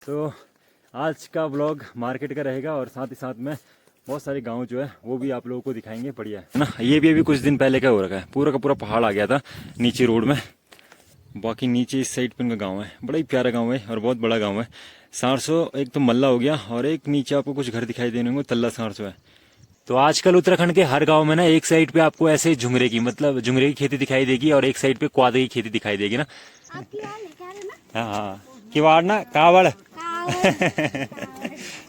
तो आज का व्लॉग मार्केट का रहेगा और साथ ही साथ में बहुत सारे गांव जो है वो भी आप लोगों को दिखाएंगे। बढ़िया है ना। ये भी अभी कुछ दिन पहले का हो रखा है, पूरा का पूरा पहाड़ आ गया था नीचे रोड में। बाकी नीचे इस साइड पे इनका गाँव है, बड़ा ही प्यारा गाँव है और बहुत बड़ा गाँव है। 400 एक तो मल्ला हो गया और एक नीचे आपको कुछ घर दिखाई देने को तल्ला 400 है। तो आजकल उत्तराखंड के हर गांव में ना एक साइड पे आपको ऐसे झुंगरे की झुंगरे की खेती दिखाई देगी और एक साइड पे क्वादे की खेती दिखाई देगी ना। हाँ हाँ किवाड़ ना कावड़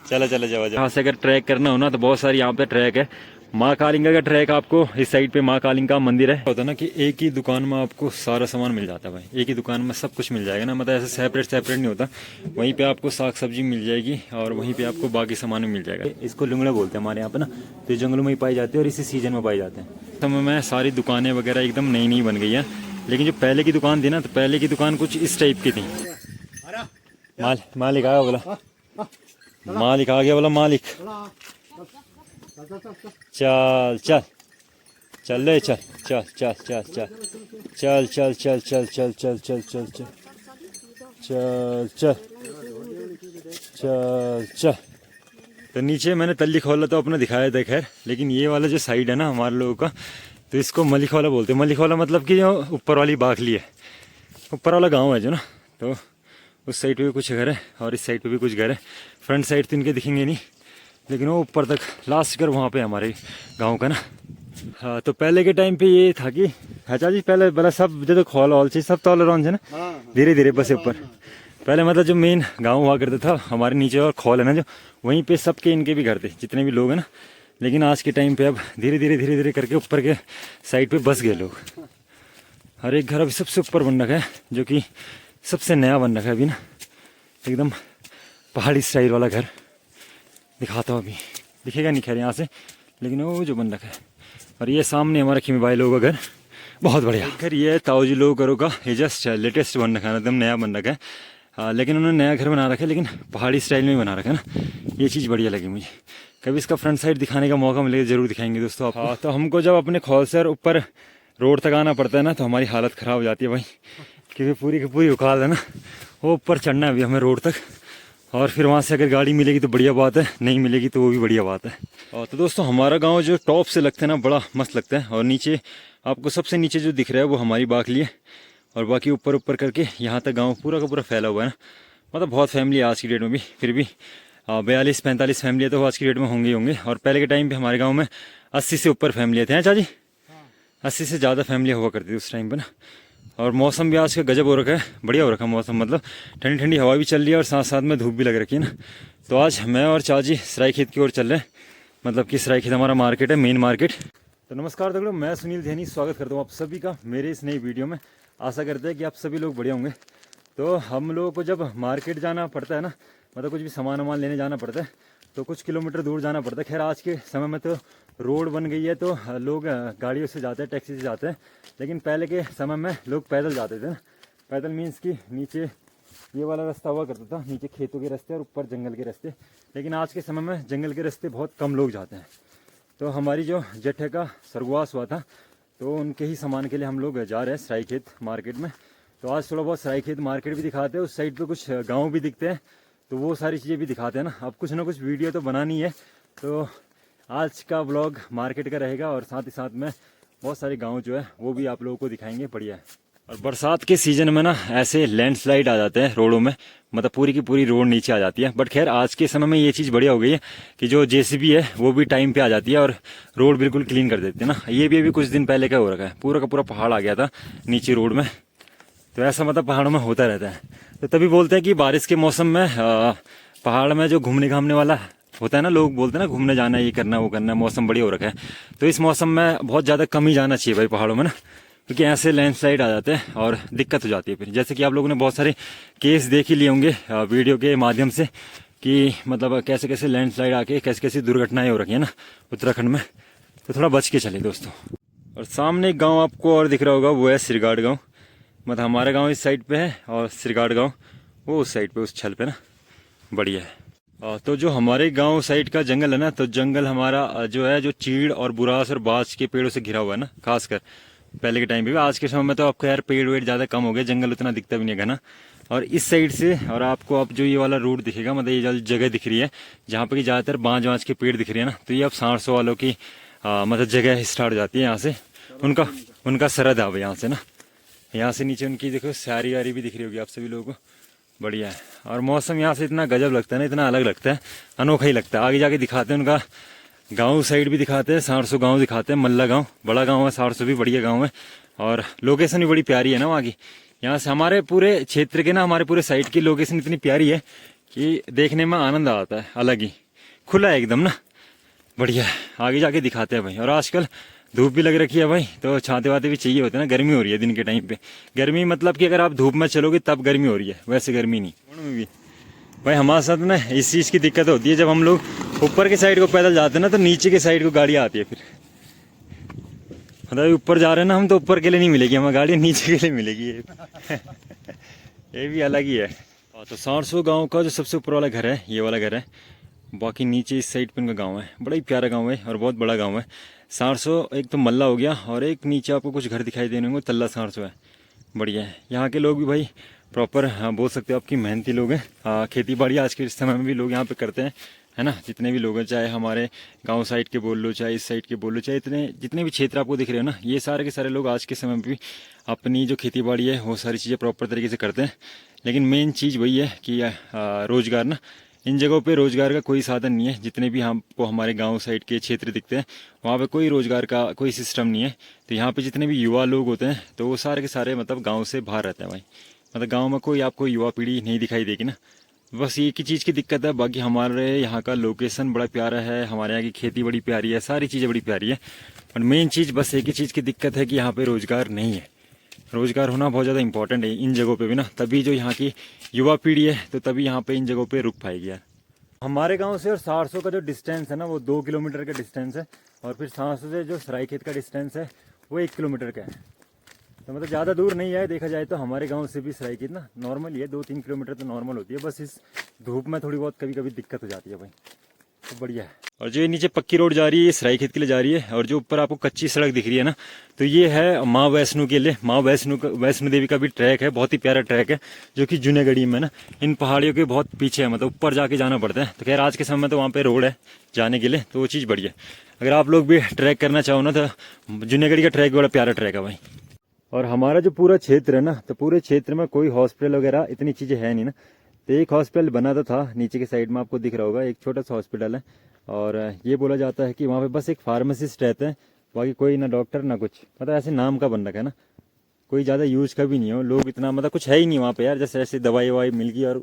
चलो चलो जाओ। यहाँ से अगर ट्रैक करना हो ना तो बहुत सारी यहाँ पे ट्रैक है। माँ कालिंगा का ट्रैक आपको इस साइड पे माँ कालिंगा मंदिर है। होता है ना कि एक ही दुकान में आपको सारा सामान मिल जाता है भाई, एक ही दुकान में सब कुछ मिल जाएगा ना, मतलब ऐसे सेपरेट नहीं होता। वहीं पे आपको साग सब्जी मिल जाएगी और वहीं पे आपको बाकी सामान भी मिल जाएगा। इसको लुंगड़ा बोलते हैं हमारे यहाँ पे ना, तो जंगलों में ही पाई जाती है और इसी सीजन में पाई जाते हैं। समय में सारी दुकानें वगैरह एकदम नई नई बन गई है, लेकिन जो पहले की दुकान थी ना, तो पहले की दुकान कुछ इस टाइप की थी। मालिक आ गया बोला, मालिक आ गया बोला, मालिक चल चल चल ले चल चल चल चल चल चल चल चल चल चल चल चल चल चल चल चल चल चल। तो नीचे मैंने तल्ली खोला तो अपना दिखाया था खैर, लेकिन ये वाला जो साइड है ना हमारे लोगों का, तो इसको मलिखवाला बोलते हैं। मलिखवाला मतलब कि जो ऊपर वाली बाखली है, ऊपर वाला गांव है जो ना, तो उस साइड पे भी कुछ घर है और इस साइड पे भी कुछ घर है। फ्रंट साइड तो इनके दिखेंगे नहीं, लेकिन वो ऊपर तक लास्ट घर वहाँ पे हमारे गांव का ना। हाँ, तो पहले के टाइम पे ये था कि अच्छा जी पहले बड़ा सब जो खोल वॉल चीज सब तो ऑल है ना, धीरे धीरे बस ऊपर। पहले मतलब जो मेन गांव हुआ करता था हमारे नीचे और खोल है ना जो, वहीं पे सबके इनके भी घर थे जितने भी लोग हैं ना। लेकिन आज के टाइम पे अब धीरे धीरे करके ऊपर के साइड पे बस गए लोग। हर एक घर अभी सबसे ऊपर बन रखा है, जो कि सबसे नया बन रखा है अभी ना, एकदम पहाड़ी स्टाइल वाला घर। दिखाता हूँ अभी, दिखेगा नहीं खैर यहाँ से, लेकिन वो जो बन रखा है। और ये सामने हमारा खिमी भाई लोगों का घर, बहुत बढ़िया घर। ये ताऊजी लोगों का ये जस्ट लेटेस्ट बन रखा है, एकदम नया बन रखा है। लेकिन उन्होंने नया घर बना रखा है, लेकिन पहाड़ी स्टाइल में बना रखा है ना। ये चीज़ बढ़िया लगी मुझे। कभी इसका फ्रंट साइड दिखाने का मौका मिलेगा जरूर दिखाएंगे दोस्तों आपको। हाँ, तो हमको जब अपने खोल से ऊपर रोड तक आना पड़ता है ना, तो हमारी हालत ख़राब हो जाती है भाई, क्योंकि पूरी की पूरी उखाड़ है ना। वो ऊपर चढ़ना है अभी हमें रोड तक, और फिर वहाँ से अगर गाड़ी मिलेगी तो बढ़िया बात है, नहीं मिलेगी तो वो भी बढ़िया बात है। और तो दोस्तों हमारा गांव जो टॉप से लगता है ना, बड़ा मस्त लगता है। और नीचे आपको सबसे नीचे जो दिख रहा है वो हमारी बाखली है, और बाकी ऊपर ऊपर करके यहाँ तक गांव पूरा का पूरा फैला हुआ है ना। मतलब बहुत फैमिली है आज की डेट में भी, फिर भी 42-45 फैमिली तो आज की डेट में होंगे। और पहले के टाइम पर हमारे गाँव में 80 से ऊपर फैमिली थे, हैं चाची? 80 से ज़्यादा फैमिली हुआ करती थी उस टाइम पर ना। और मौसम भी आज का गजब हो रखा है, बढ़िया हो रखा है मौसम, मतलब ठंडी ठंडी हवा भी चल रही है और साथ साथ में धूप भी लग रखी है ना। तो आज मैं और चाची सराय खेत की ओर चल रहे हैं, मतलब कि सराय खेत हमारा मार्केट है, मेन मार्केट। तो नमस्कार दोस्तों, मैं सुनील धैनी स्वागत करता हूँ आप सभी का मेरे इस नई वीडियो में। आशा करते हैं कि आप सभी लोग बढ़िया होंगे। तो हम लोगों को जब मार्केट जाना पड़ता है ना, मतलब कुछ भी सामान वामान लेने जाना पड़ता है, तो कुछ किलोमीटर दूर जाना पड़ता है। खैर आज के समय में तो रोड बन गई है, तो लोग गाड़ियों से जाते हैं, टैक्सी से जाते हैं, लेकिन पहले के समय में लोग पैदल जाते थे ना। पैदल मीन्स कि नीचे ये वाला रास्ता हुआ करता था, नीचे खेतों के रास्ते और ऊपर जंगल के रास्ते। लेकिन आज के समय में जंगल के रास्ते बहुत कम लोग जाते हैं। तो हमारी जो जेठे का स्वर्गवास हुआ था, तो उनके ही सामान के लिए हम लोग जा रहे हैं सराय खेत मार्केट में। तो आज थोड़ा बहुत सराय खेत मार्केट भी दिखाते हैं, उस साइड पर कुछ गाँव भी दिखते हैं, तो वो सारी चीज़ें भी दिखाते हैं ना। अब कुछ ना कुछ वीडियो तो बनानी है, तो आज का व्लॉग मार्केट का रहेगा और साथ ही साथ में बहुत सारे गांव जो है वो भी आप लोगों को दिखाएंगे। बढ़िया है। और बरसात के सीज़न में ना ऐसे लैंडस्लाइड आ जाते हैं रोडों में, मतलब पूरी की पूरी रोड नीचे आ जाती है। बट खैर आज के समय में ये चीज़ बढ़िया हो गई है कि जो जेसीबी है वो भी टाइम पे आ जाती है और रोड बिल्कुल क्लीन कर देती है ना। ये भी अभी कुछ दिन पहले का हो रखा है, पूरा का पूरा पहाड़ आ गया था नीचे रोड में। तो ऐसा मतलब पहाड़ों में होता रहता है। तो तभी बोलते हैं कि बारिश के मौसम में पहाड़ में जो घूमने घामने वाला होता है ना, लोग बोलते हैं ना घूमने जाना है, ये करना है वो करना है, मौसम बढ़िया हो रखा है। तो इस मौसम में बहुत ज़्यादा कम ही जाना चाहिए भाई पहाड़ों में ना, क्योंकि ऐसे लैंडस्लाइड आ जाते हैं और दिक्कत हो जाती है फिर। जैसे कि आप लोगों ने बहुत सारे केस देख ही लिए होंगे वीडियो के माध्यम से, कि मतलब कैसे कैसे लैंडस्लाइड आके कैसे कैसी दुर्घटनाएं हो रखी है ना उत्तराखंड में। तो थोड़ा बच के चले दोस्तों। और सामने एक गाँव आपको और दिख रहा होगा, वो है सिरगाड़ गाँव। मतलब हमारा गाँव इस साइड पे है और सिरगाड़ गाँव वो उस साइड पे, उस छल पे ना। बढ़िया है। तो जो हमारे गांव साइड का जंगल है ना, तो जंगल हमारा जो है, जो चीड़ और बुरास और बांस के पेड़ों से घिरा हुआ है ना, खासकर पहले के टाइम पे भी। आज के समय में तो आपको यार पेड़ वेड़ ज़्यादा कम हो गए, जंगल उतना दिखता भी नहीं है घना। और इस साइड से और आपको अब जो ये वाला रोड दिखेगा, मतलब ये जो जगह दिख रही है जहाँ पर कि ज़्यादातर बांज के पेड़ दिख रहे हैं ना, तो ये अब 700 वालों की मतलब जगह स्टार्ट हो जाती है यहाँ से। उनका सरहद है अब यहाँ से ना, यहाँ से नीचे उनकी देखो सारी वारी भी दिख रही होगी आप सभी लोगों को। बढ़िया है। और मौसम यहाँ से इतना गजब लगता है ना, इतना अलग लगता है, अनोखा ही लगता है। आगे जाके दिखाते हैं उनका गांव साइड भी दिखाते हैं, 700 गांव दिखाते हैं। मल्ला गांव बड़ा गांव है, 700 भी बढ़िया गांव है और लोकेशन भी बड़ी प्यारी है ना वहाँ की। यहाँ से हमारे पूरे क्षेत्र के ना, हमारे पूरे साइड की लोकेशन इतनी प्यारी है कि देखने में आनंद आता है, अलग ही खुला है एकदम ना, बढ़िया है। आगे जाके दिखाते हैं भाई। और आजकल धूप भी लग रखी है भाई, तो छाते वाते भी चाहिए होते हैं ना। गर्मी हो रही है दिन के टाइम पे, गर्मी मतलब कि अगर आप धूप में चलोगे तब गर्मी हो रही है, वैसे गर्मी नहीं में भी। भाई हमारे साथ ना इस चीज़ की दिक्कत होती है, जब हम लोग ऊपर के साइड को पैदल जाते हैं ना, तो नीचे के साइड को गाड़ी आती है। फिर मतलब ऊपर जा रहे हैं ना हम, तो ऊपर के लिए नहीं मिलेगी हमें गाड़ी, नीचे के लिए मिलेगी ये भी अलग ही है। तो 700 गाँव का जो सबसे ऊपर वाला घर है, ये वाला घर है। बाकी नीचे इस साइड पे उनका गांव है, बड़ा ही प्यारा गांव है और बहुत बड़ा गांव है। 700 एक तो मल्ला हो गया, और एक नीचे आपको कुछ घर दिखाई देने होंगे, तल्ला 700 है। बढ़िया है। यहाँ के लोग भी भाई प्रॉपर, हाँ बोल सकते हो आपकी मेहनती लोग हैं। खेती बाड़ी आज के समय में भी लोग यहाँ पे करते हैं, है ना। जितने भी लोग हैं, चाहे हमारे गांव साइड के बोल लो, चाहे इस साइड के बोल लो, चाहे जितने भी क्षेत्र आपको दिख रहे हो ना, ये सारे के सारे लोग आज के समय में भी अपनी जो खेती बाड़ी है वो सारी चीज़ें प्रॉपर तरीके से करते हैं। लेकिन मेन चीज़ वही है कि रोज़गार ना, इन जगहों पे रोज़गार का कोई साधन नहीं है। जितने भी हमको हमारे गांव साइड के क्षेत्र दिखते हैं, वहाँ पे कोई रोज़गार का कोई सिस्टम नहीं है। तो यहाँ पे जितने भी युवा लोग होते हैं, तो वो सारे के सारे मतलब गांव से बाहर रहते हैं भाई। मतलब गांव में कोई आपको युवा पीढ़ी नहीं दिखाई देगी ना। बस एक ही चीज़ की दिक्कत है, बाकी हमारे यहाँ का लोकेशन बड़ा प्यारा है, हमारे यहाँ की खेती बड़ी प्यारी है, सारी चीज़ें बड़ी प्यारी है। और मेन चीज़ बस एक ही चीज़ की दिक्कत है कि यहाँ पर रोज़गार नहीं है। रोज़गार होना बहुत ज़्यादा इंपॉर्टेंट है इन जगहों पे भी ना, तभी जो यहाँ की युवा पीढ़ी है, तो तभी यहाँ पे इन जगहों पे रुक पाएगी यार। हमारे गांव से और 700 का जो डिस्टेंस है ना, वो 2 किलोमीटर का डिस्टेंस है। और फिर 700 से जो सरायखेत का डिस्टेंस है वो 1 किलोमीटर का है। तो मतलब ज़्यादा दूर नहीं है देखा जाए तो। हमारे गांव से भी सरायखेत ना नॉर्मल ही है, 2-3 किलोमीटर तो नॉर्मल होती है। बस इस धूप में थोड़ी बहुत कभी कभी दिक्कत हो जाती है भाई, तो बढ़िया है। और जो ये नीचे पक्की रोड जा रही है, ये सरायखेत के लिए जा रही है। और जो ऊपर आपको कच्ची सड़क दिख रही है ना, तो ये है माँ वैष्णो के लिए। माँ वैष्णो देवी का भी ट्रैक है, बहुत ही प्यारा ट्रैक है, जो कि जूनागढ़ी में ना, इन पहाड़ियों के बहुत पीछे है, मतलब ऊपर जाके जाना पड़ता है। तो खैर आज के समय में तो वहाँ पे रोड है जाने के लिए, तो वो चीज़ बढ़िया है। अगर आप लोग भी ट्रैक करना चाहो ना, तो जूनागढ़ी का ट्रैक बड़ा प्यारा ट्रैक है भाई। और हमारा जो पूरा क्षेत्र है ना, तो पूरे क्षेत्र में कोई हॉस्पिटल वगैरह इतनी चीज़ें है नहीं ना। तो एक हॉस्पिटल बना तो था नीचे के साइड में, आपको दिख रहा होगा, एक छोटा सा हॉस्पिटल है। और ये बोला जाता है कि वहाँ पे बस एक फार्मासिस्ट रहते हैं, बाकी कोई ना डॉक्टर ना कुछ, मतलब ऐसे नाम का बन रखा है ना, कोई ज़्यादा यूज का भी नहीं हो। लोग इतना मतलब कुछ है ही नहीं वहाँ पे यार, जैसे ऐसे दवाई ववाई मिल गई और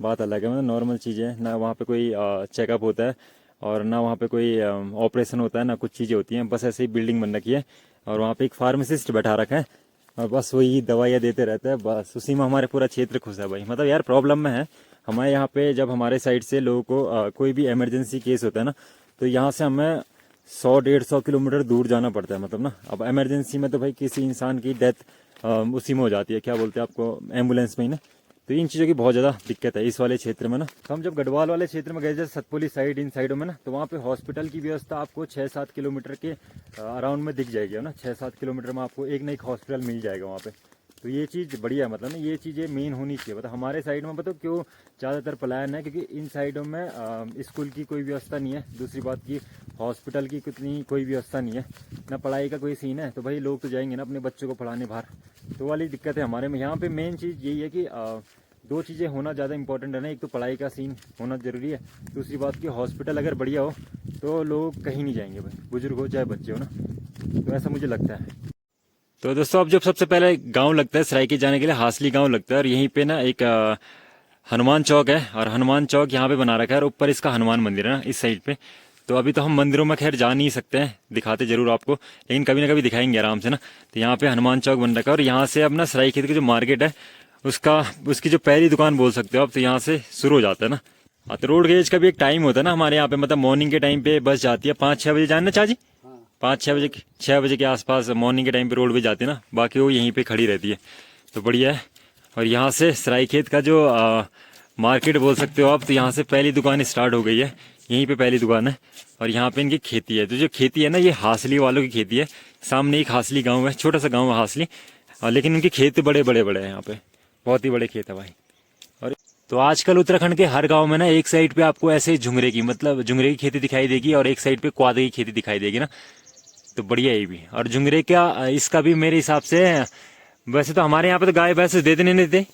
बात अलग है। मतलब नॉर्मल चीज़ें ना, वहाँ पे कोई चेकअप होता है और ना वहाँ पे कोई ऑपरेशन होता है, ना कुछ चीज़ें होती हैं। बस ऐसे ही बिल्डिंग बन रखी है और वहाँ पे एक फार्मासिस्ट बैठा रखा है और बस वही दवाइयाँ देते रहता है, बस उसी में हमारे पूरा क्षेत्र खुश है भाई। मतलब यार प्रॉब्लम में है हमारे यहाँ पे, जब हमारे साइड से लोगों को कोई भी इमरजेंसी केस होता है ना, तो यहाँ से हमें 100-150 किलोमीटर दूर जाना पड़ता है। मतलब ना, अब इमरजेंसी में तो भाई किसी इंसान की डेथ उसी में हो जाती है, क्या बोलते हैं आपको, एम्बुलेंस में ही ना। तो इन चीज़ों की बहुत ज़्यादा दिक्कत है इस वाले क्षेत्र में ना। तो हम जब गढ़वाल वाले क्षेत्र में गए, जैसे सतपुली साइड, इन साइडों में ना, तो वहाँ पे हॉस्पिटल की व्यवस्था आपको 6-7 किलोमीटर के अराउंड में दिख जाएगी ना। 6-7 किलोमीटर में आपको एक ना एक हॉस्पिटल मिल जाएगा वहाँ पे। तो ये चीज़ बढ़िया है, मतलब ना ये चीज़ें मेन होनी चाहिए। मतलब हमारे साइड में बताओ क्यों ज़्यादातर पलायन है, क्योंकि इन साइडों में स्कूल की कोई व्यवस्था नहीं है। दूसरी बात की हॉस्पिटल की कितनी कोई व्यवस्था नहीं है, ना पढ़ाई का कोई सीन है। तो भाई लोग तो जाएंगे ना अपने बच्चों को पढ़ाने बाहर, तो वाली दिक्कत है हमारे में। यहाँ पे मेन चीज़ यही है कि 2 चीज़ें होना ज़्यादा इंपॉर्टेंट है ना। एक तो पढ़ाई का सीन होना ज़रूरी है, दूसरी बात की हॉस्पिटल अगर बढ़िया हो तो लोग कहीं नहीं जाएंगे भाई, बुजुर्ग हो चाहे बच्चे हो ना। तो ऐसा मुझे लगता है। तो दोस्तों अब जब सबसे पहले गांव लगता है सरायखेत जाने के लिए, हासली गांव लगता है। और यहीं पे ना एक हनुमान चौक है, और हनुमान चौक यहाँ पे बना रखा है, और ऊपर इसका हनुमान मंदिर है ना इस साइड पे। तो अभी तो हम मंदिरों में खैर जा नहीं सकते हैं, दिखाते जरूर आपको, लेकिन कभी ना कभी दिखाएंगे आराम से ना। तो यहाँ पे हनुमान चौक बन रखा है, और यहाँ से अब ना सरायखेत की जो मार्केट है उसकी जो पहली दुकान बोल सकते हो आप, तो यहाँ से शुरू हो जाता है ना। हाँ, तो रोड गेज का भी एक टाइम होता है ना हमारे यहाँ पे, मतलब मॉर्निंग के टाइम पे बस जाती है 5-6 बजे, जानना चाची 5-6 बजे के आसपास मॉर्निंग के टाइम पे रोड पे जाती है ना, बाकी वो यहीं पे खड़ी रहती है। तो बढ़िया है। और यहाँ से सरायखेत का जो मार्केट बोल सकते हो आप, तो यहाँ से पहली दुकान स्टार्ट हो गई है, यहीं पे पहली दुकान है। और यहाँ पे इनकी खेती है, तो जो खेती है ना ये हासली वालों की खेती है। सामने एक हासली गाँव है, छोटा सा गाँव है हासली, लेकिन इनके खेत बड़े बड़े बड़े हैं यहाँ पे, बहुत ही बड़े खेत है भाई। तो आजकल उत्तराखंड के हर गांव में ना एक साइड पे आपको ऐसे झुंगरे की मतलब झुंगरे की खेती दिखाई देगी और एक साइड पे क्वादे की खेती दिखाई देगी ना। तो बढ़िया ये भी। और झुंगरे का इसका भी मेरे हिसाब से, वैसे तो हमारे यहाँ पे तो गाय भैंस देते नहीं देते,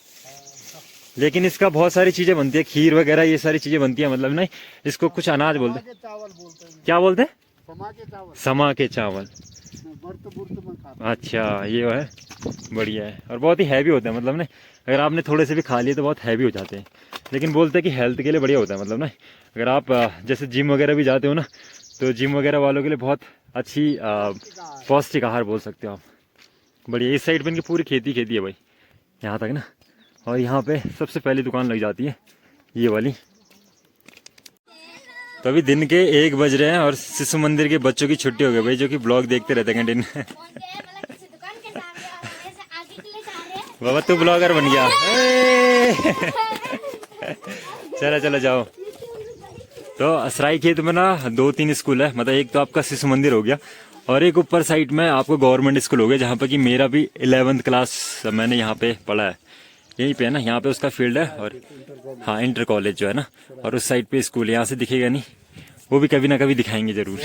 लेकिन इसका बहुत सारी चीजें बनती है, खीर वगैरह ये सारी चीजें बनती है। मतलब नहीं, इसको कुछ अनाज बोलते हैं। क्या बोलते हैं? समा के चावल। अच्छा ये है, बढ़िया है। और बहुत ही हैवी होता है, मतलब ना अगर आपने थोड़े से भी खा लिए तो बहुत हैवी हो जाते हैं, लेकिन बोलते हैं कि हेल्थ के लिए बढ़िया होता है। मतलब ना अगर आप जैसे जिम वगैरह भी जाते हो ना, तो जिम वगैरह वालों के लिए बहुत अच्छी पौष्टिक आहार बोल सकते हो आप। बढ़िया। इस साइड पे इनकी पूरी खेती खेती है भाई यहाँ तक ना। और यहाँ पे सबसे पहली दुकान लग जाती है ये वाली। तो अभी दिन के 1 बज रहे हैं और शिशु मंदिर के बच्चों की छुट्टी हो गई भाई, जो कि ब्लॉग देखते रहते हैं कंटिन्यू। बाबा तू ब्लॉगर बन गया। चलो चलो जाओ। तो सराय खेत में ना 2-3 स्कूल है, मतलब एक तो आपका शिशु मंदिर हो गया और एक ऊपर साइड में आपको गवर्नमेंट स्कूल हो गया, जहाँ पे कि मेरा भी 11th क्लास मैंने यहाँ पे पढ़ा है। यहीं पे है ना, यहाँ पे उसका फील्ड है। और हाँ इंटर कॉलेज जो है ना, और उस साइड पे स्कूल है। यहाँ से दिखेगा नहीं, वो भी कभी ना कभी दिखाएंगे जरूर।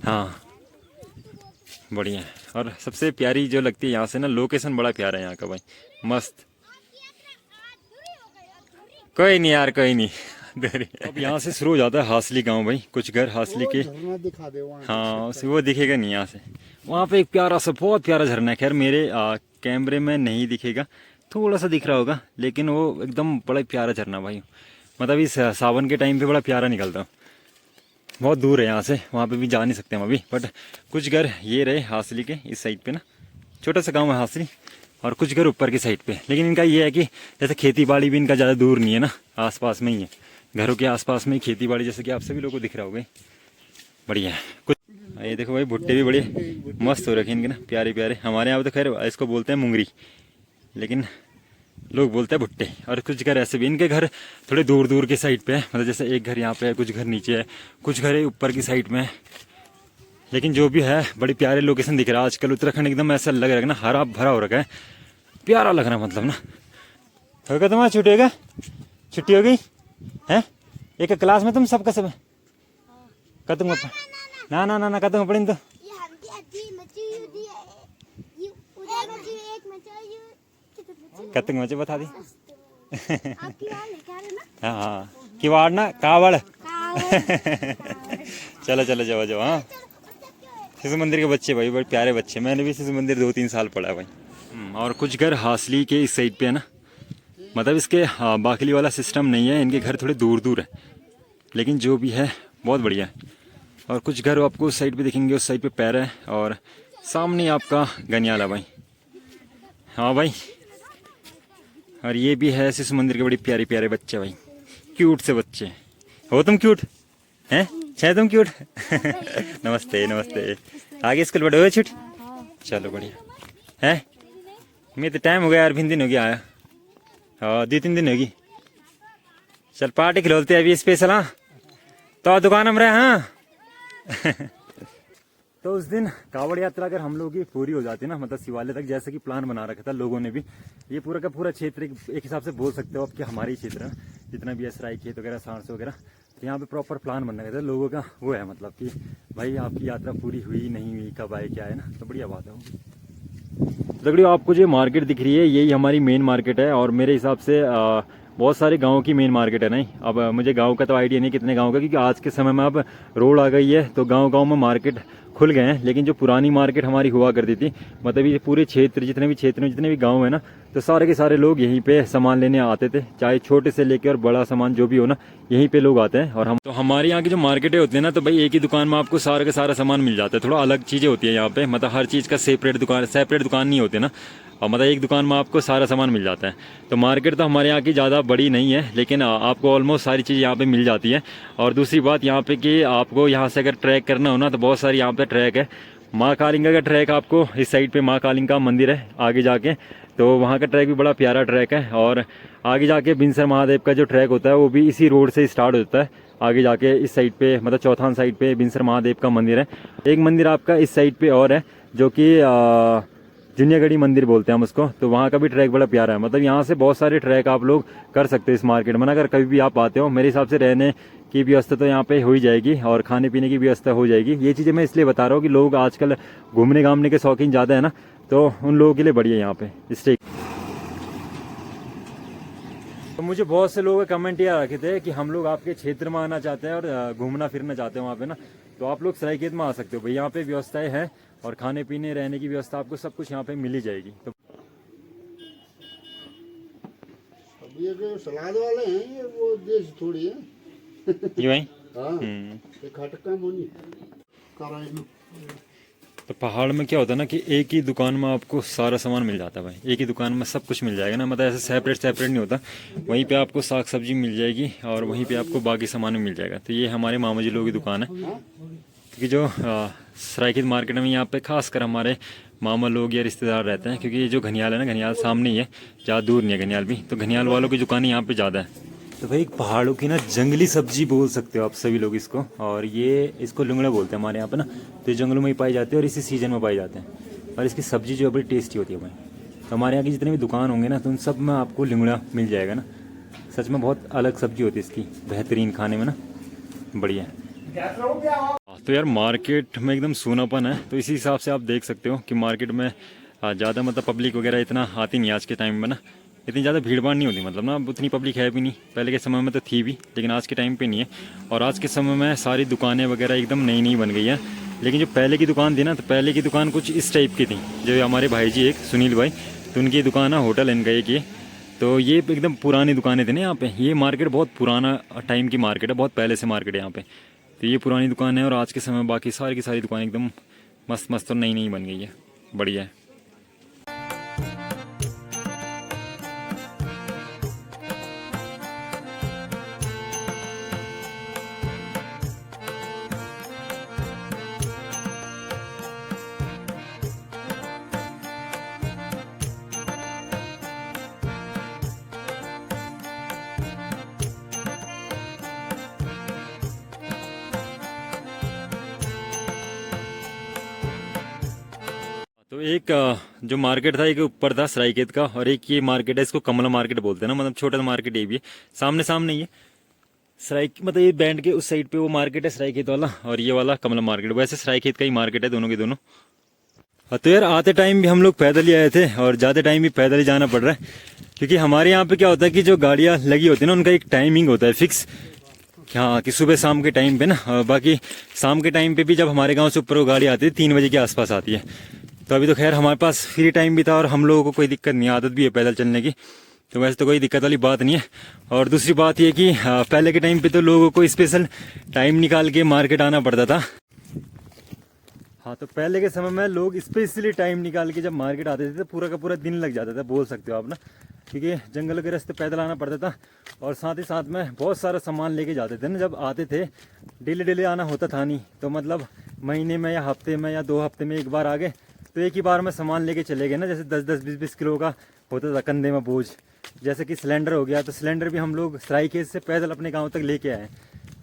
हाँ बढ़िया है। और सबसे प्यारी जो लगती है यहाँ से ना, लोकेशन बड़ा प्यारा है यहाँ का भाई, मस्त। कोई नहीं यार कोई नहीं। अब यहाँ से शुरू हो जाता है हासली गांव भाई, कुछ घर हासली के। हाँ वो दिखेगा नहीं यहाँ से। वहाँ पे एक प्यारा सा बहुत प्यारा झरना है, खैर मेरे कैमरे में नहीं दिखेगा, थोड़ा सा दिख रहा होगा, लेकिन वो एकदम बड़ा प्यारा झरना भाई। मतलब इस सावन के टाइम पे बड़ा प्यारा निकलता। बहुत दूर है यहाँ से, वहाँ पे भी जा नहीं सकते हम अभी। बट कुछ घर ये रहे हासली के इस साइड पे ना, छोटा सा गांव है हासली, और कुछ घर ऊपर की साइड पे। लेकिन इनका ये है कि जैसे खेती बाड़ी भी इनका ज़्यादा दूर नहीं है ना, आसपास में ही है, घरों के आसपास में ही खेती बाड़ी, जैसे कि आप सभी लोगों को दिख रहा होगा। बढ़िया है। कुछ ये देखो भाई, भुट्टे भी बड़े मस्त हो रखे इनके ना, प्यारे प्यारे। हमारे यहाँ पे तो खैर इसको बोलते हैं मुंगरी, लेकिन लोग बोलते हैं भुट्टे। और कुछ घर ऐसे भी, इनके घर थोड़े दूर दूर के साइड पे है, मतलब जैसे एक घर यहाँ पे है, कुछ घर नीचे है, कुछ घर ऊपर की साइड में है। लेकिन जो भी है बड़ी प्यारे लोकेशन दिख रहा है आजकल। उत्तराखंड एकदम ऐसा लग रहा है ना, हरा भरा हो रखा है, प्यारा लग रहा है मतलब ना। होगा तुम्हारा छुट्टी होगा, छुट्टी हो गई है? एक क्लास में तुम सबका सब कतूंगा ना ना ना ना कतूंगा पड़ी तो कतंग मुझे बता दी। हाँ किवाड़ ना कावड़। चलो चलो जाओ जाओ। हाँ शिशु मंदिर के बच्चे भाई बड़े प्यारे बच्चे, मैंने भी शिशु मंदिर 2-3 साल पढ़ा है भाई। और कुछ घर हासली के इस साइड पे है ना, मतलब इसके बाकली वाला सिस्टम नहीं है, इनके घर थोड़े दूर दूर है, लेकिन जो भी है बहुत बढ़िया है। और कुछ घर आपको उस साइड पे दिखेंगे, उस साइड पे पैर है, और सामने आपका गनियाला भाई। हाँ भाई। और ये भी है शिशु मंदिर के बड़ी प्यारे प्यारे बच्चे भाई, क्यूट से बच्चे हो। तुम क्यूट हैं? चाहे तुम क्यूट। नमस्ते नमस्ते। आगे स्कूल बड़े हुए छुट। चलो बढ़िया है। मैं तो टाइम हो गया यार, 20 दिन हो गया आया। हाँ 2-3 दिन होगी। चल पार्टी खिलौते अभी स्पेशल। हाँ तो दुकान हम रहे। हाँ तो उस दिन कावड़ यात्रा अगर हम लोगों की पूरी हो जाती ना, मतलब शिवालय तक जैसे कि प्लान बना रखा था लोगों ने भी, ये पूरा का पूरा क्षेत्र एक हिसाब से बोल सकते हो आप कि हमारे ही क्षेत्र है, जितना भी है सराय खेत वगैरह सांस वगैरह, तो यहाँ पे प्रॉपर प्लान बन रखा था लोगों का। वो है मतलब कि भाई आपकी यात्रा पूरी हुई नहीं हुई, कब आए क्या है ना, तो बढ़िया बात है। दगड़ियों आपको जो मार्केट दिख रही है यही हमारी मेन मार्केट है, और मेरे हिसाब से बहुत सारे गाँव की मेन मार्केट है। नहीं अब मुझे गाँव का तो आइडिया नहीं कितने गाँव का, क्योंकि आज के समय में अब रोड आ गई है तो गाँव गाँव में मार्केट खुल गए हैं। लेकिन जो पुरानी मार्केट हमारी हुआ करती थी, मतलब ये पूरे क्षेत्र जितने भी क्षेत्र में जितने भी गांव है ना, तो सारे के सारे लोग यहीं पे सामान लेने आते थे, चाहे छोटे से लेकर और बड़ा सामान जो भी हो ना, यहीं पे लोग आते हैं। और हम तो हमारे यहाँ की जो मार्केटें होती है ना, तो भाई एक ही दुकान में आपको सारा का सारा सामान मिल जाता है। थोड़ा अलग चीज़ें होती है यहाँ पे, मतलब हर चीज़ का सेपरेट दुकान नहीं होती ना, और मतलब एक दुकान में आपको सारा सामान मिल जाता है। तो मार्केट तो हमारे यहाँ की ज़्यादा बड़ी नहीं है, लेकिन आपको ऑलमोस्ट सारी चीज़ यहाँ पे मिल जाती है। और दूसरी बात यहाँ पे कि आपको यहाँ से अगर ट्रैक करना हो ना, तो बहुत सारी यहाँ पे ट्रैक है। माँ कालिंगा का ट्रैक आपको इस साइड पे माँ कालिंगा का मंदिर है आगे जाके, तो वहाँ का ट्रैक भी बड़ा प्यारा ट्रैक है। और आगे जाके बिनसर महादेव का जो ट्रैक होता है वो भी इसी रोड से स्टार्ट होता है। आगे जाके इस साइड पे मतलब चौथान साइड पे बिनसर महादेव का मंदिर है। एक मंदिर आपका इस साइड पे और है, जो कि जुनियागढ़ी मंदिर बोलते हैं हम उसको। तो वहाँ का भी ट्रैक बड़ा प्यारा है। मतलब यहाँ से बहुत सारे ट्रैक आप लोग कर सकते हो इस मार्केट में। अगर कभी भी आप आते हो, मेरे हिसाब से रहने की व्यवस्था तो यहाँ पे हो ही जाएगी और खाने पीने की व्यवस्था हो जाएगी। ये चीज़ें मैं इसलिए बता रहा हूँ कि लोग आजकल घूमने घामने के शौकीन ज़्यादा है ना, तो उन लोगों के लिए बढ़िया यहाँ पे स्टे। तो मुझे बहुत से लोगों के कमेंट ये रखे थे कि हम लोग आपके क्षेत्र में आना चाहते हैं और घूमना फिरना चाहते हैं वहाँ पे ना, तो आप लोग सरायखेत में आ सकते हो भाई। यहाँ पे व्यवस्थाएं हैं और खाने पीने रहने की व्यवस्था आपको सब कुछ यहाँ पे मिल ही जाएगी। तो अब ये जो सलाद वाले हैं ये वो देश थोड़ी है ये भाई हाँ ये खटका मुनी कराई में। तो पहाड़ में क्या होता है ना कि एक ही दुकान में आपको सारा सामान मिल जाता है भाई। एक ही दुकान में सब कुछ मिल जाएगा ना, मतलब ऐसे सेपरेट नहीं होता। वहीं पे आपको साग सब्जी मिल जाएगी और वहीं पे आपको बाकी सामान भी मिल जाएगा। तो ये हमारे मामा जी लोगों की दुकान है, क्योंकि जो सरायखेत मार्केट में यहाँ पे खासकर हमारे मामा लोग या रिश्तेदार रहते हैं। क्योंकि ये जो घनियाल है ना, घनियाल सामने ही है, ज़्यादा दूर नहीं है घनियाल भी। तो घनियाल वालों की दुकानें यहाँ पे ज़्यादा है। तो भाई पहाड़ों की ना जंगली सब्जी बोल सकते हो आप सभी लोग इसको, और ये इसको लुंगड़ा बोलते हैं हमारे यहाँ पे ना। तो ये जंगलों में ही पाई जाती है और इसी सीजन में पाई जाते हैं। और इसकी सब्जी जो है बड़ी टेस्टी होती है भाई। तो हमारे यहाँ की जितने भी दुकान होंगे ना, तो उन सब में आपको लुंगड़ा मिल जाएगा ना। सच में बहुत अलग सब्जी होती है इसकी, बेहतरीन खाने में ना, बढ़िया है। तो यार मार्केट में एकदम सूनापन है। तो इसी हिसाब से आप देख सकते हो कि मार्केट में ज़्यादा मतलब पब्लिक वगैरह इतना आती नहीं आज के टाइम में ना। इतनी ज़्यादा भीड़ भाड़ नहीं होती, मतलब ना उतनी पब्लिक है भी नहीं। पहले के समय में तो थी भी, लेकिन आज के टाइम पे नहीं है। और आज के समय में सारी दुकानें वगैरह एकदम नई नई बन गई हैं। लेकिन जो पहले की दुकान थी ना, तो पहले की दुकान कुछ इस टाइप की थी। जो हमारे भाई जी एक सुनील भाई, तो उनकी दुकान है होटल इनका एक ये। तो ये एकदम पुरानी दुकानें थी ना यहाँ पे। ये मार्केट बहुत पुराना टाइम की मार्केट है, बहुत पहले से मार्केट है यहाँ पे। तो ये पुरानी दुकान है और आज के समय में बाकी सारी की सारी दुकानें एकदम मस्त मस्त और नई नई बन गई है, बढ़िया है। तो एक जो मार्केट था एक ऊपर था सरायखेत का, और एक ये मार्केट है, इसको कमला मार्केट बोलते हैं ना। मतलब छोटा मार्केट ये भी है, सामने सामने ही है। सराय मतलब ये बैंड के उस साइड पे वो मार्केट है सरायखेत वाला, और ये वाला कमला मार्केट। वैसे सरायखेत का ही मार्केट है दोनों के दोनों। तो यार आते टाइम भी हम लोग पैदल ही आए थे और जाते टाइम भी पैदल ही जाना पड़ रहा है। क्योंकि हमारे यहाँ पे क्या होता है कि जो गाड़ियाँ लगी होती है ना, उनका एक टाइमिंग होता है फिक्स, हाँ, कि सुबह शाम के टाइम पे ना। बाकी शाम के टाइम पे भी जब हमारे गाँव से ऊपर वो गाड़ी आती है 3 बजे के आसपास आती है। तो अभी तो खैर हमारे पास फ्री टाइम भी था और हम लोगों को कोई दिक्कत नहीं, आदत भी है पैदल चलने की। तो वैसे तो कोई दिक्कत वाली बात नहीं है। और दूसरी बात ये कि पहले के टाइम पे तो लोगों को स्पेशल टाइम निकाल के मार्केट आना पड़ता था। हाँ, तो पहले के समय में लोग स्पेशली टाइम निकाल के जब मार्केट आते थे तो पूरा का पूरा दिन लग जाता था, बोल सकते हो आप ना। क्योंकि जंगल के रास्ते पैदल आना पड़ता था और साथ ही साथ में बहुत सारा सामान लेके जाते थे ना। जब आते थे डेली डेली आना होता था नहीं, तो मतलब महीने में या हफ्ते में या 2 हफ्ते में एक बार आ गए तो एक ही बार में सामान लेके चले गए ना। जैसे 10-10, 20-20 किलो का होता था कंधे में बोझ। जैसे कि सिलेंडर हो गया, तो सिलेंडर भी हम लोग सरायखेत से पैदल अपने गाँव तक लेके आए,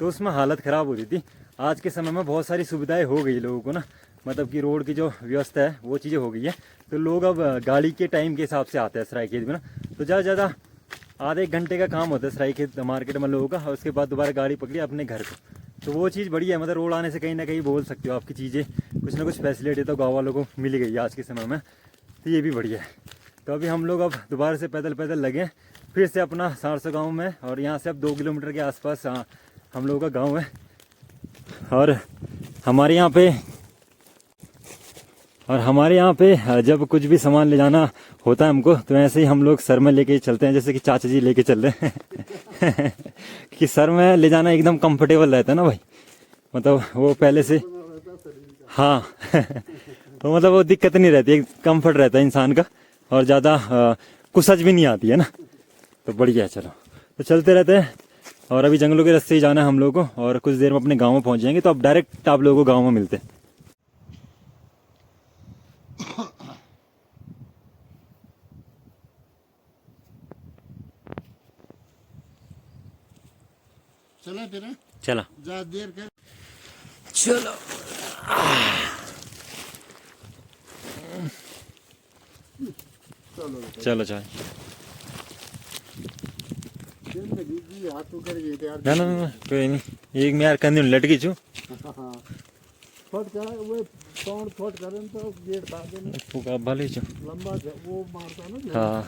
तो उसमें हालत ख़राब होती थी। आज के समय में बहुत सारी सुविधाएं हो गई लोगों को ना, मतलब कि रोड की जो व्यवस्था है वो चीज़ें हो गई है। तो लोग अब गाड़ी के टाइम के हिसाब से आते हैं सरायखेत में ना। तो ज़्यादा ज़्यादा आधे 1 घंटे का काम होता है सरायखेत मार्केट में लोगों का, और उसके बाद दोबारा गाड़ी पकड़ी अपने घर को। तो वो चीज़ बढ़िया है। मतलब रोड आने से कहीं ना कहीं बोल सकते हो आपकी चीज़ें कुछ ना कुछ फैसिलिटी तो गाँव वालों को मिल गई है आज के समय में। तो ये भी बढ़िया है। तो अभी हम लोग अब दोबारा से पैदल पैदल लगे फिर से अपना सारसा गाँव में, और यहाँ से अब 2 किलोमीटर के आसपास हम लोगों का गाँव है। और हमारे यहाँ पे जब कुछ भी सामान ले जाना होता है हमको, तो ऐसे ही हम लोग सर में लेके चलते हैं, जैसे कि चाचा जी लेके चल रहे हैं कि सर में ले जाना एकदम कंफर्टेबल रहता है ना भाई। मतलब वो पहले से, हाँ तो मतलब वो दिक्कत नहीं रहती, कंफर्ट रहता है इंसान का, और ज़्यादा कुसच भी नहीं आती है ना। तो बढ़िया है, चलो तो चलते रहते हैं। और अभी जंगलों के रास्ते ही जाना है हम लोगों को, और कुछ देर में अपने गाँव में पहुँच जाएंगे। तो अब डायरेक्ट आप लोगों को गाँव में मिलते हैं। चले फिर चला, ज्यादा देर कर चलो। चलो बेटा। चलो चाय। दिन में दीदी हाथ तो कर गए थे यार। ना ना ना कोई नहीं, एक मैं यार कंधे में लट गई छू। हाँ फट कर वो साउंड फट करें तो गेट खा देने फूका भले छू। लंबा वो मारता ना जो। हाँ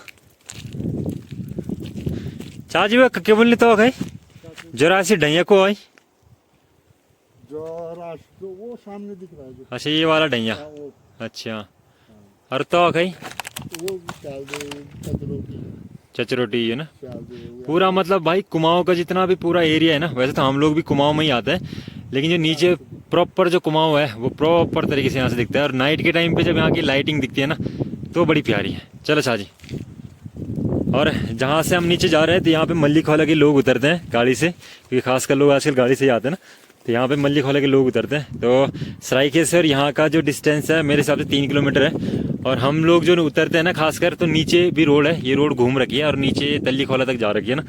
चाची वे क्या बोलने तो गई जरा सी ढैया को आई। जो रास्ते वो सामने दिख रहा है जो। अच्छा ये वाला ढैया। हाँ, वो अच्छा और तो गई वो चाल दे कचरों की चचरोटी है ना। चाल दे वो पूरा मतलब भाई कुमाऊं का जितना भी पूरा एरिया है ना, वैसे तो हम लोग भी कुमाऊं में ही आते हैं, लेकिन जो नीचे प्रॉपर जो कुमाऊं है वो प्रॉपर तरीके से यहाँ से दिखता है। और नाइट के टाइम पे जब यहाँ की लाइटिंग दिखती है ना तो बड़ी प्यारी है। चलो शाहजी, और जहाँ से हम नीचे जा रहे हैं तो यहाँ पे मल्लिक वाला के लोग उतरते हैं गाड़ी से, क्योंकि खासकर लोग आजकल गाड़ी से ही आते हैं ना, तो यहाँ पे मल्लिक वाला के लोग उतरते हैं। तो सराइके से और यहाँ का जो डिस्टेंस है मेरे हिसाब से 3 किलोमीटर है। और हम लोग जो उतरते हैं ना खासकर, तो नीचे भी रोड है, ये रोड घूम रखी है और नीचे तल्ली खोला तक जा रखी है ना।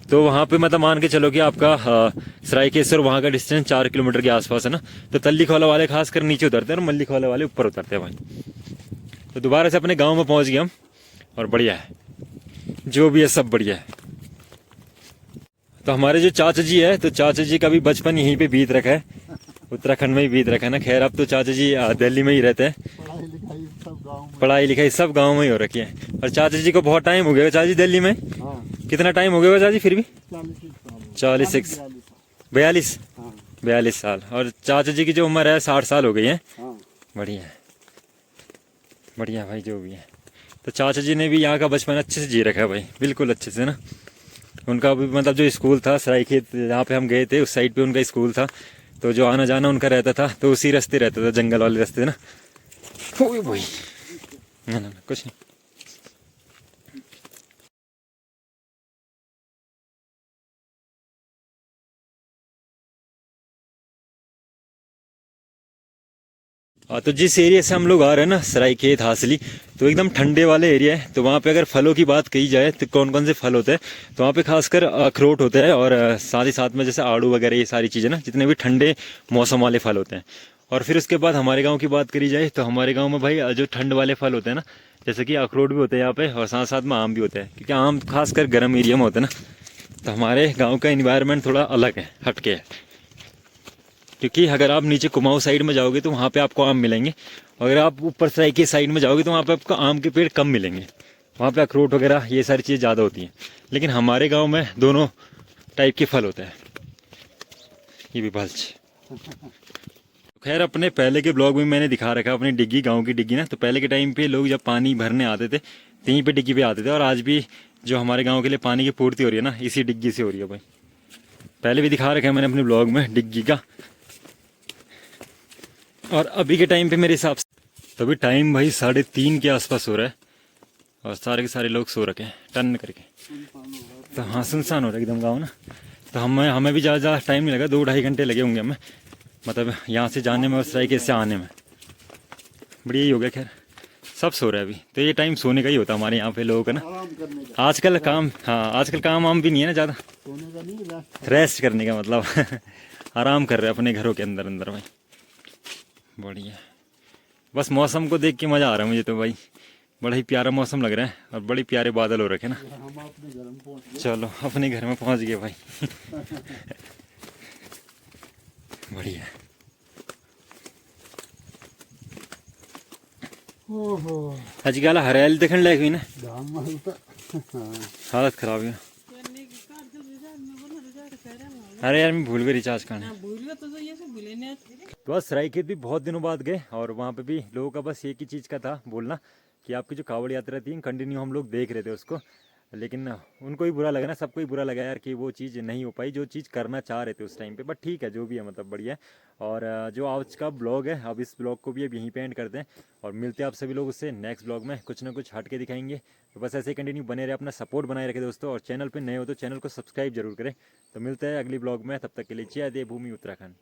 तो वहाँ पे मतलब मान के चलो कि आपका सराइकेसर वहाँ का डिस्टेंस 4 किलोमीटर के आसपास है ना। तो तल्ली खोला वाले खासकर नीचे उतरते हैं और मल्लिक वाले वाले ऊपर उतरते हैं भाई। तो दोबारा से अपने गाँव में पहुँच गए हम, और बढ़िया है, जो भी है सब बढ़िया है। तो हमारे जो चाचा जी है, तो चाचा जी का भी बचपन यहीं पे बीत रखा है, उत्तराखंड में ही बीत रखा है ना। खैर अब तो चाचा जी दिल्ली में ही रहते हैं, पढ़ाई लिखाई सब गाँव में। पढ़ाई लिखाई सब गांव में ही हो रखी है। और चाचा जी को बहुत टाइम हो गया चाचा जी दिल्ली में। हाँ कितना टाइम हो गया चाचा जी फिर भी? 40 42 हाँ 42 साल। और चाचा जी की जो उम्र है 60 साल हो गई है। हाँ बढ़िया है, बढ़िया भाई जो भी है। तो चाचा जी ने भी यहाँ का बचपन अच्छे से जी रखा है भाई, बिल्कुल अच्छे से ना। उनका भी मतलब जो स्कूल था सरायखेत जहाँ पे हम गए थे उस साइड पे उनका स्कूल था, तो जो आना जाना उनका रहता था तो उसी रास्ते रहता था, जंगल वाले रास्ते ना। ओए भाई ना ना ना कुछ नहीं। तो जिस एरिया से हम लोग आ रहे हैं ना सरायखेत हासली, तो एकदम ठंडे वाले एरिया है। तो वहाँ पे अगर फलों की बात कही जाए तो कौन कौन से फल होते हैं, तो वहाँ पे खासकर अखरोट होते हैं, और साथ ही साथ में जैसे आड़ू वगैरह ये सारी चीज़ें ना, जितने भी ठंडे मौसम वाले फल होते हैं। और फिर उसके बाद हमारे गाँव की बात करी जाए तो हमारे गाँव में भाई जो ठंड वाले फल होते हैं ना, जैसे कि अखरोट भी होते हैं यहाँ पे, और साथ साथ में आम भी होते हैं, क्योंकि आम खासकर गर्म एरिया में होते हैं ना। तो हमारे गाँव का इन्वायरमेंट थोड़ा अलग है, हटके है। क्योंकि अगर आप नीचे कुमाऊं साइड में जाओगे तो वहाँ पे आपको आम मिलेंगे, अगर आप ऊपर सराय साइड में जाओगे तो वहाँ पे आपको आम के पेड़ कम मिलेंगे, वहाँ पे अखरोट वगैरह ये सारी चीज़ ज़्यादा होती हैं। लेकिन हमारे गांव में दोनों टाइप के फल होते हैं। ये भी बल्च। खैर अपने पहले के ब्लॉग में मैंने दिखा रखा अपनी डिग्गी, गाँव की डिग्गी ना। तो पहले के टाइम पे लोग जब पानी भरने आते थे तो यहीं पर डिग्गी पे आते थे, और आज भी जो हमारे गाँव के लिए पानी की पूर्ति हो रही है ना इसी डिग्गी से हो रही है भाई। पहले भी दिखा रखा है मैंने अपने ब्लॉग में डिग्गी का। और अभी के टाइम पे मेरे हिसाब से तो अभी टाइम भाई 3:30 के आसपास हो रहा है, और सारे के सारे लोग सो रखे हैं टर्न करके। तो हाँ सुनसान हो रहा है एकदम गाँव ना। तो हमें भी ज़्यादा टाइम नहीं लगा, 2-2.5 घंटे लगे होंगे हमें, मतलब यहाँ से जाने में और सरायकेत से आने में। बढ़िया ही हो गया। खैर सब सो रहे हैं अभी, तो ये टाइम सोने का ही होता है हमारे यहाँ पे लोगों का ना। आराम करने का। आजकल काम, हाँ आजकल काम वाम भी नहीं है ना ज़्यादा, सोने का नहीं रेस्ट करने का मतलब आराम कर रहे हैं अपने घरों के अंदर अंदर भाई। बढ़िया, बस मौसम को देख के मज़ा आ रहा है मुझे तो भाई, बड़ा ही प्यारा मौसम लग रहा है, और बड़े प्यारे बादल हो रखे ना। हम अपने घर में पहुंच गए। चलो अपने घर में पहुंच गए भाई बढ़िया। ओहो आजकल हरियाली देखने लायक हुई ना, धाम मालता। हाँ हालत खराब है। अरे यार मैं भूल गई रिचार्ज करना। तो बस सरायखेत भी बहुत दिनों बाद गए, और वहाँ पे भी लोगों का बस एक ही चीज़ का था बोलना कि आपकी जो कावड़ यात्रा थी कंटिन्यू हम लोग देख रहे थे उसको, लेकिन उनको ही बुरा लगा ना, सबको ही बुरा लगा यार कि वो चीज़ नहीं हो पाई जो चीज़ करना चाह रहे थे उस टाइम पे। बट ठीक है जो भी है, मतलब बढ़िया है। और जो आज का ब्लॉग है, अब इस ब्लॉग को भी अब यहीं पे एंड करते हैं, और मिलते हैं आप सभी लोग उससे नेक्स्ट ब्लॉग में, कुछ ना कुछ हट के दिखाएंगे। तो बस ऐसे ही कंटिन्यू बने रहे, अपना सपोर्ट बनाए रखे दोस्तों, और चैनल पर नए हो तो चैनल को सब्सक्राइब जरूर करें। तो मिलते हैं अगली ब्लॉग में, तब तक के लिए जय देवभूमि उत्तराखंड।